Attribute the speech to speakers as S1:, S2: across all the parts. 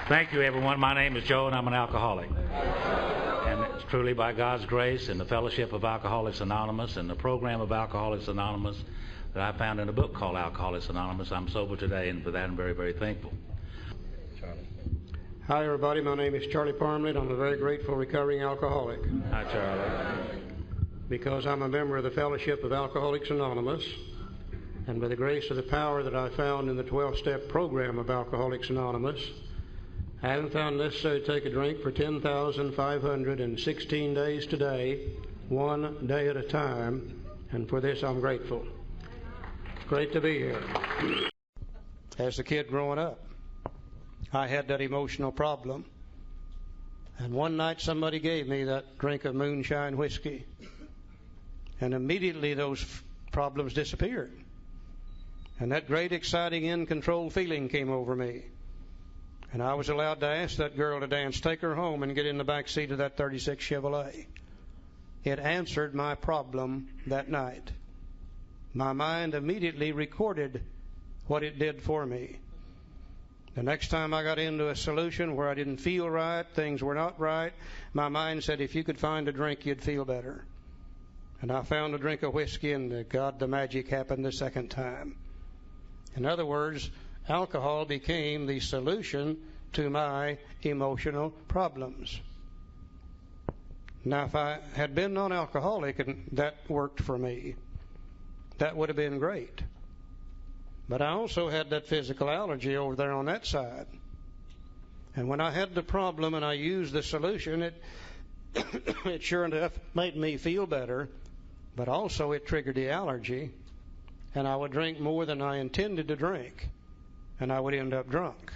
S1: Thank you, everyone. My name is Joe, and I'm an alcoholic. And it's truly by God's grace and the fellowship of Alcoholics Anonymous and the program of Alcoholics Anonymous that I found in a book called Alcoholics Anonymous. I'm sober today, and for that I'm very, very thankful.
S2: Charlie. Hi, everybody. My name is Charlie Parmlett. I'm a very grateful recovering alcoholic.
S1: Hi, Charlie.
S2: Because I'm a member of the fellowship of Alcoholics Anonymous, and by the grace of the power that I found in the 12-step program of Alcoholics Anonymous, I haven't found necessary to take a drink for 10,516 days today, one day at a time, and for this I'm grateful. It's great to be here. As a kid growing up, I had that emotional problem, and one night somebody gave me that drink of moonshine whiskey, and immediately those problems disappeared, and that great, exciting, in-control feeling came over me. And I was allowed to ask that girl to dance, take her home, and get in the back seat of that 36 Chevrolet. It answered my problem that night. My mind immediately recorded what it did for me. The next time I got into a solution where I didn't feel right, things were not right, my mind said, if you could find a drink, you'd feel better. And I found a drink of whiskey, and God, the magic happened the second time. In other words, alcohol became the solution to my emotional problems. Now, if I had been non-alcoholic and that worked for me, that would have been great. But I also had that physical allergy over there on that side. And when I had the problem and I used the solution, it sure enough made me feel better, but also it triggered the allergy, and I would drink more than I intended to drink, and I would end up drunk.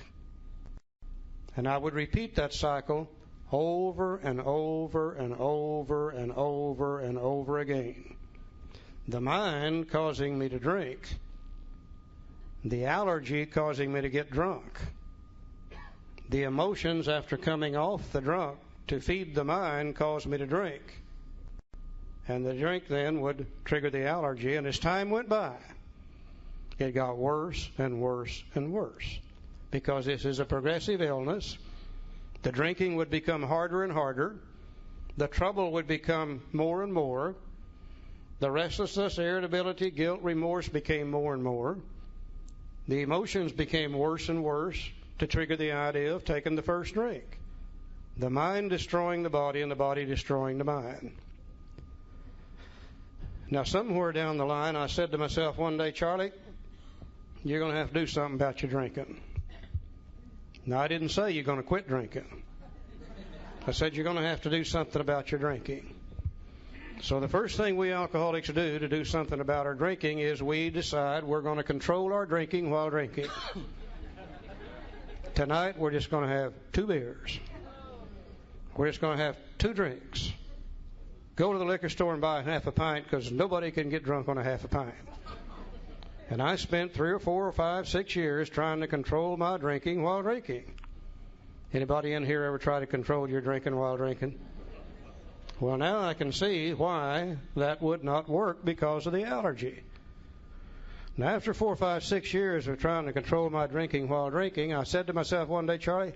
S2: And I would repeat that cycle over and over and over and over and over again. The mind causing me to drink, the allergy causing me to get drunk, the emotions after coming off the drunk to feed the mind caused me to drink. And the drink then would trigger the allergy, and as time went by, it got worse and worse and worse. Because this is a progressive illness, the drinking would become harder and harder, the trouble would become more and more, the restlessness, irritability, guilt, remorse became more and more, the emotions became worse and worse to trigger the idea of taking the first drink. The mind destroying the body and the body destroying the mind. Now, somewhere down the line, I said to myself one day, Charlie, you're going to have to do something about your drinking. Now, I didn't say you're going to quit drinking. I said you're going to have to do something about your drinking. So the first thing we alcoholics do to do something about our drinking is we decide we're going to control our drinking while drinking. Tonight, we're just going to have 2 beers. We're just going to have 2 drinks. Go to the liquor store and buy half a pint, because nobody can get drunk on a half a pint. And I spent 3 or 4 or 5, 6 years trying to control my drinking while drinking. Anybody in here ever try to control your drinking while drinking? Well, now I can see why that would not work, because of the allergy. Now, after 4, 5, 6 years of trying to control my drinking while drinking, I said to myself one day, Charlie,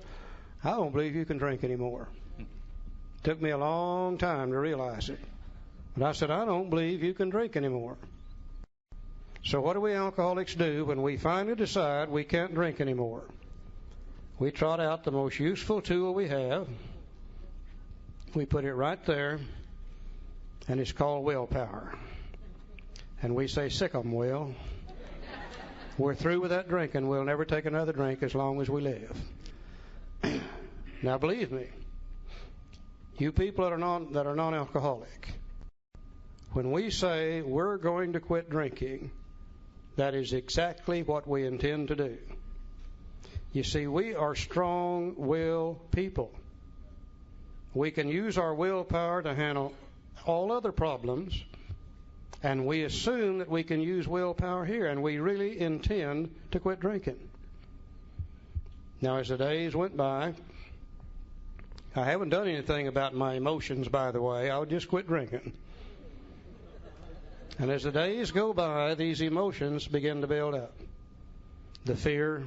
S2: I don't believe you can drink anymore. It took me a long time to realize it. But I said, I don't believe you can drink anymore. So what do we alcoholics do when we finally decide we can't drink anymore? We trot out the most useful tool we have. We put it right there, and it's called willpower. And we say, sick 'em, Will. We're through with that drinking. We'll never take another drink as long as we live. Now, believe me, you people that are non-alcoholic, when we say we're going to quit drinking, that is exactly what we intend to do. You see, we are strong-willed people. We can use our willpower to handle all other problems, and we assume that we can use willpower here, and we really intend to quit drinking. Now, as the days went by, I haven't done anything about my emotions, by the way. I would just quit drinking. And as the days go by, these emotions begin to build up. The fear,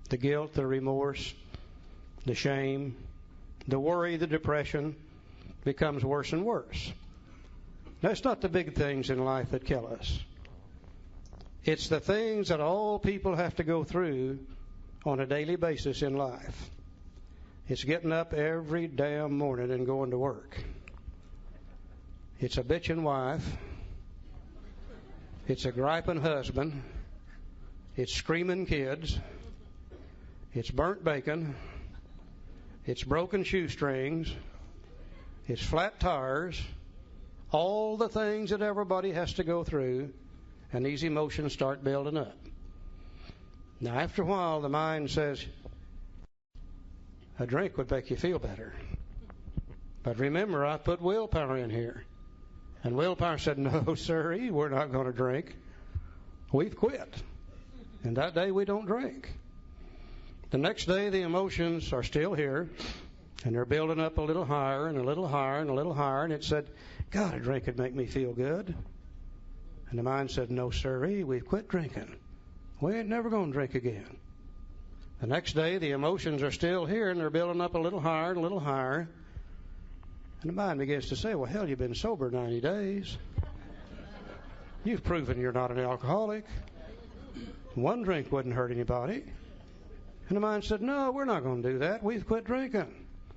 S2: the guilt, the remorse, the shame, the worry, the depression becomes worse and worse. That's not the big things in life that kill us. It's the things that all people have to go through on a daily basis in life. It's getting up every damn morning and going to work. It's a bitching wife. It's a griping husband. It's screaming kids. It's burnt bacon. It's broken shoestrings. It's flat tires. All the things that everybody has to go through, and these emotions start building up. Now, after a while, the mind says, a drink would make you feel better. But remember, I put willpower in here. And willpower said, no, sirree, we're not going to drink. We've quit. And that day, we don't drink. The next day, the emotions are still here, and they're building up a little higher and a little higher and a little higher. And it said, God, a drink would make me feel good. And the mind said, no, sirree, we've quit drinking. We ain't never going to drink again. The next day, the emotions are still here, and they're building up a little higher and a little higher. And the mind begins to say, well, hell, you've been sober 90 days. You've proven you're not an alcoholic. One drink wouldn't hurt anybody. And the mind said, no, we're not going to do that. We've quit drinking.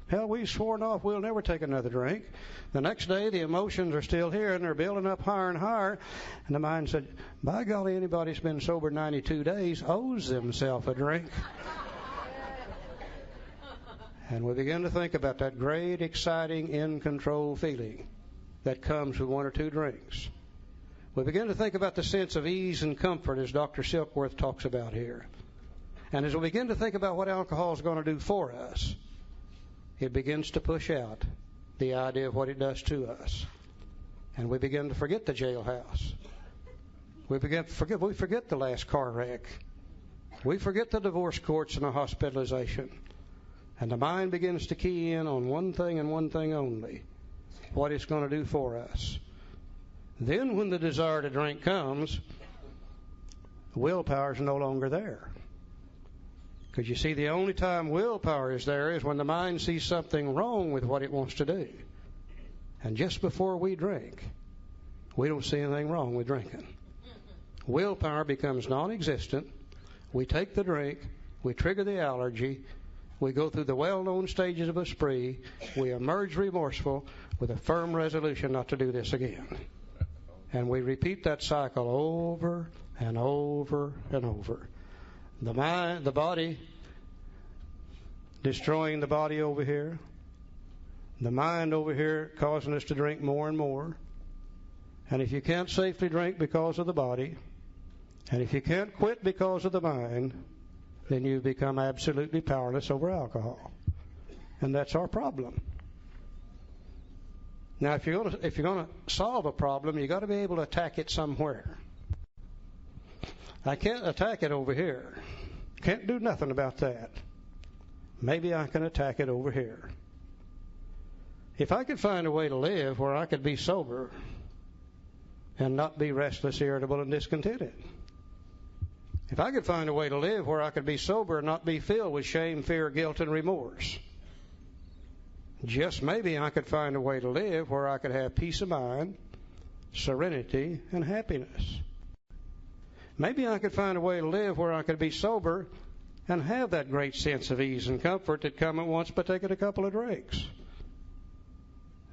S2: Hell, we've sworn off we'll never take another drink. The next day, the emotions are still here, and they're building up higher and higher. And the mind said, by golly, anybody that's been sober 92 days owes themselves a drink. And we begin to think about that great, exciting, in-control feeling that comes with one or two drinks. We begin to think about the sense of ease and comfort as Dr. Silkworth talks about here. And as we begin to think about what alcohol is going to do for us, it begins to push out the idea of what it does to us. And we begin to forget the jailhouse. We forget the last car wreck. We forget the divorce courts and the hospitalization. And the mind begins to key in on one thing and one thing only, what it's going to do for us. Then when the desire to drink comes, willpower is no longer there. Because you see, the only time willpower is there is when the mind sees something wrong with what it wants to do. And just before we drink, we don't see anything wrong with drinking. Willpower becomes non-existent. We take the drink. We trigger the allergy. We go through the well-known stages of a spree. We emerge remorseful with a firm resolution not to do this again. And we repeat that cycle over and over and over. The mind, the body, destroying the body over here. The mind over here causing us to drink more and more. And if you can't safely drink because of the body, and if you can't quit because of the mind, then you become absolutely powerless over alcohol. And that's our problem. Now, if you're going to solve a problem, you've got to be able to attack it somewhere. I can't attack it over here. Can't do nothing about that. Maybe I can attack it over here. If I could find a way to live where I could be sober and not be restless, irritable, and discontented. If I could find a way to live where I could be sober and not be filled with shame, fear, guilt, and remorse. Just maybe I could find a way to live where I could have peace of mind, serenity, and happiness. Maybe I could find a way to live where I could be sober and have that great sense of ease and comfort that come at once by taking a couple of drinks.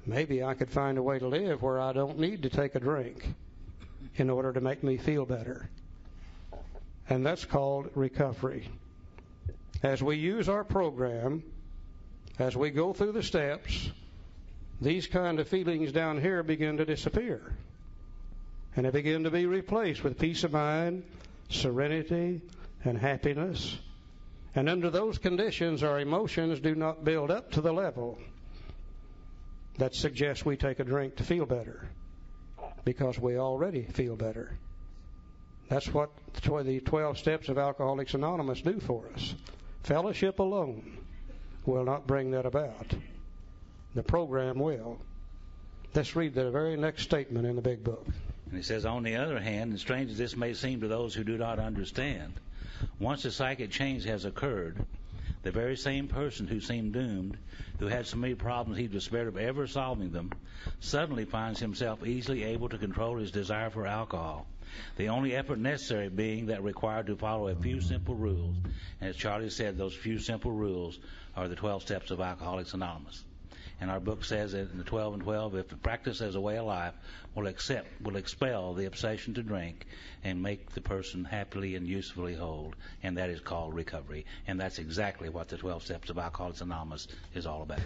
S2: Maybe I could find a way to live where I don't need to take a drink in order to make me feel better. And that's called recovery. As we use our program, as we go through the steps, these kind of feelings down here begin to disappear. And they begin to be replaced with peace of mind, serenity, and happiness. And under those conditions, our emotions do not build up to the level that suggests we take a drink to feel better, because we already feel better. That's what the 12 steps of Alcoholics Anonymous do for us. Fellowship alone will not bring that about. The program will. Let's read the very next statement in the big book.
S1: And he says, on the other hand, and strange as this may seem to those who do not understand, once a psychic change has occurred, The very same person who seemed doomed, who had so many problems he despaired of ever solving them, suddenly finds himself easily able to control his desire for alcohol, the only effort necessary being that required to follow a few simple rules. And as Charlie said, those few simple rules are the 12 steps of Alcoholics Anonymous. And our book says that in the 12 and 12, if practiced as a way of life, will expel the obsession to drink and make the person happily and usefully whole, and that is called recovery. And that's exactly what the 12 steps of Alcoholics Anonymous is all about.